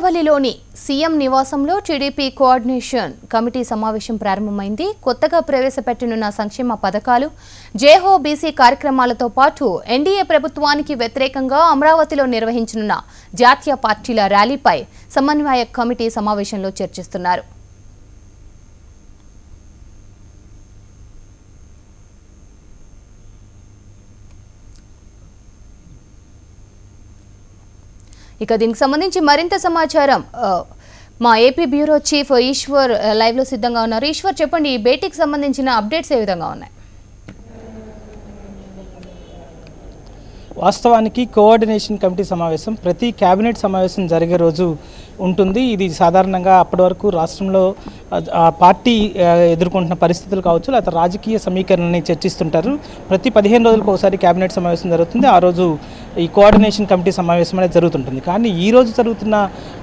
ఉండవల్లిలోని CM నివాసంలో TDP coordination committee సమావేశం ప్రారంభమైంది. కొత్తగా ప్రవేశపెట్టనున్న సంక్షేమ పథకాలు, జేహో బీసీ కార్యక్రమాలతో పాటు ఎన్డీఏ ప్రభుత్వానికి వ్యతిరేకంగా అమరావతిలో నిర్వహించనున్న జాతీయ పార్టీల ర్యాలీపై సమన్వయ కమిటీ సమావేశంలో చర్చిస్తున్నారు. ఇక దీనికి సంబంధించి మరింత సమాచారం మా AP bureau chief Eshwar live లో సిద్ధంగా ఉన్నారు. ఈశ్వర్, చెప్పండి, ఈ భేటీకి సంబంధించిన అప్డేట్స్ ఏ విధంగా ఉన్నాయి? వాస్తవానికి కోఆర్డినేషన్ కమిటీ సమావేశం ప్రతి కేబినెట్ సమావేశం జరిగే రోజు ఉంటుంది. ఇది సాధారణంగా అప్పటి వరకు రాష్ట్రంలో పార్టీ ఎదుర్కొంటున్న పరిస్థితులు కావచ్చు, లేకపోతే రాజకీయ సమీకరణని చర్చిస్తుంటారు. ప్రతి 15 రోజులకు ఒకసారి కేబినెట్ సమావేశం జరుగుతుంది. ఆ రోజు ఈ కోఆర్డినేషన్ కమిటీ సమావేశం అనేది జరుగుతుంటుంది. కానీ ఈ రోజు జరుగుతున్న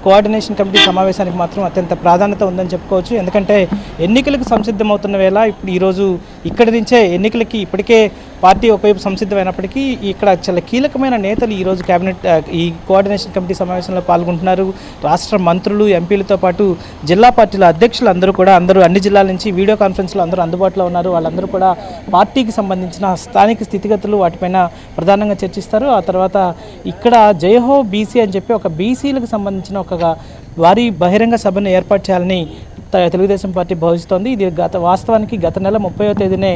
కోఆర్డినేషన్ కమిటీ సమావేశానికి మాత్రం అత్యంత ప్రాధాన్యత ఉందని చెప్పుకోవచ్చు. ఎందుకంటే ఎన్నికలకు సంసిద్ధమవుతున్న వేళ ఇప్పుడు ఈరోజు ఇక్కడి నుంచే ఎన్నికలకి ఇప్పటికే పార్టీ ఒకవైపు సంసిద్ధమైనప్పటికీ ఇక్కడ చాలా కీలకమైన నేతలు ఈరోజు కేబినెట్ ఈ కోఆర్డినేషన్ కమిటీ సమావేశంలో పాల్గొంటున్నారు. రాష్ట్ర మంత్రులు, ఎంపీలతో పాటు జిల్లా పార్టీల అధ్యక్షులు అందరూ అన్ని జిల్లాల నుంచి వీడియో కాన్ఫరెన్స్లో అందరూ అందుబాటులో ఉన్నారు. వాళ్ళందరూ కూడా పార్టీకి సంబంధించిన స్థానిక స్థితిగతులు వాటిపైన ప్రధానంగా చర్చిస్తారు. ఆ తర్వాత ఇక్కడ జయహో బీసీ అని చెప్పి ఒక బీసీలకు సంబంధించిన ఒక భారీ బహిరంగ సభను ఏర్పాటు చేయాలని తెలుగుదేశం పార్టీ భావిస్తోంది. ఇది వాస్తవానికి గత నెల 30వ తేదీనే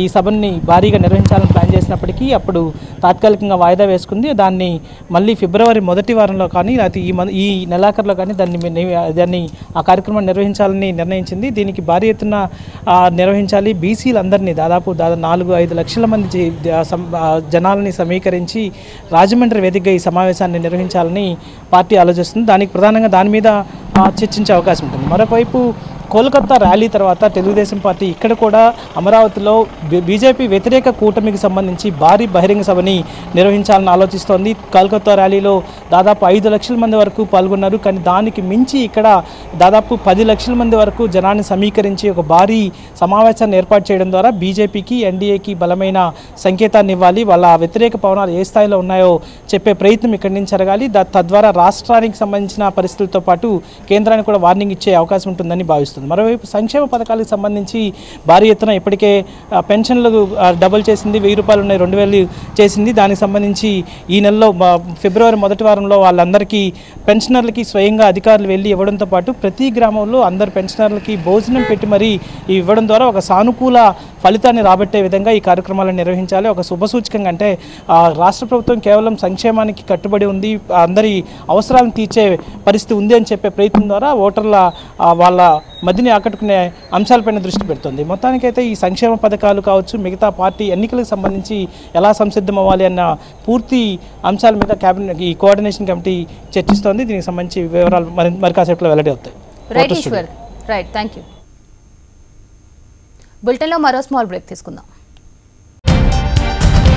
ఈ సభని భారీగా నిర్వహించాలని ప్లాన్ చేసినప్పటికీ అప్పుడు తాత్కాలికంగా వాయిదా వేసుకుంది. దాన్ని మళ్ళీ ఫిబ్రవరి మొదటి వారంలో కానీ లేకపోతే ఈ నెలాఖరులో కానీ దాన్ని ఆ కార్యక్రమాన్ని నిర్వహించాలని నిర్ణయించింది. దీనికి భారీ ఎత్తున నిర్వహించాలి. బీసీలందరినీ దాదాపు 4-5 లక్షల మంది జనాలని సమీకరించి రాజమండ్రి వేదికగా ఈ సమావేశాన్ని నిర్వహించాలని పార్టీ ఆలోచిస్తుంది. దానికి ప్రధానంగా దాని మీద చర్చించే అవకాశం ఉంటుంది. మరోవైపు కోల్కతా ర్యాలీ తర్వాత తెలుగుదేశం పార్టీ ఇక్కడ కూడా అమరావతిలో బీజేపీ వ్యతిరేక కూటమికి సంబంధించి భారీ బహిరంగ సభని నిర్వహించాలని ఆలోచిస్తోంది. కోల్కతా ర్యాలీలో దాదాపు 5 లక్షల మంది వరకు పాల్గొన్నారు. కానీ దానికి మించి ఇక్కడ దాదాపు 10 లక్షల మంది వరకు జనాన్ని సమీకరించి ఒక భారీ సమావేశాన్ని ఏర్పాటు చేయడం ద్వారా బీజేపీకి, ఎన్డీఏకి బలమైన సంకేతాన్ని ఇవ్వాలి. వాళ్ళ వ్యతిరేక పవనాలు ఏ స్థాయిలో ఉన్నాయో చెప్పే ప్రయత్నం ఇక్కడి నుంచి జరగాలి. తద్వారా రాష్ట్రానికి సంబంధించిన పరిస్థితులతో పాటు కేంద్రానికి కూడా వార్నింగ్ ఇచ్చే అవకాశం ఉంటుందని భావిస్తుంది. మరోవైపు సంక్షేమ పథకాలకు సంబంధించి భారీ ఎత్తున ఇప్పటికే పెన్షన్లు డబుల్ చేసింది. 1000 రూపాయలు ఉన్నాయి, 2000 చేసింది. దానికి సంబంధించి ఈ నెలలో ఫిబ్రవరి మొదటి వారంలో వాళ్ళందరికీ పెన్షనర్లకి స్వయంగా అధికారులు వెళ్ళి ఇవ్వడంతో పాటు ప్రతి గ్రామంలో అందరు పెన్షనర్లకి భోజనం పెట్టి మరీ ఇవ్వడం ద్వారా ఒక సానుకూల ఫలితాన్ని రాబట్టే విధంగా ఈ కార్యక్రమాలను నిర్వహించాలి. ఒక శుభసూచకంగా అంటే రాష్ట్ర ప్రభుత్వం కేవలం సంక్షేమానికి కట్టుబడి ఉంది, అందరి అవసరాలను తీర్చే పరిస్థితి ఉంది అని చెప్పే ప్రయత్నం ద్వారా ఓటర్ల వాళ్ళ మధ్యని ఆకట్టుకునే అంశాలపైన దృష్టి పెడుతుంది. మొత్తానికైతే ఈ సంక్షేమ పథకాలు కావచ్చు, మిగతా పార్టీ ఎన్నికలకు సంబంధించి ఎలా సంసిద్ధం అవ్వాలి అన్న పూర్తి అంశాల మీద కేబినెట్ ఈ కోఆర్డినేషన్ కమిటీ చర్చిస్తోంది. దీనికి సంబంధించి వివరాలు మరి కాసేపులో వెల్లడి అవుతాయి. Right, thank you. బులెటిన్లో మరో స్మాల్ బ్రేక్ తీసుకుందాం.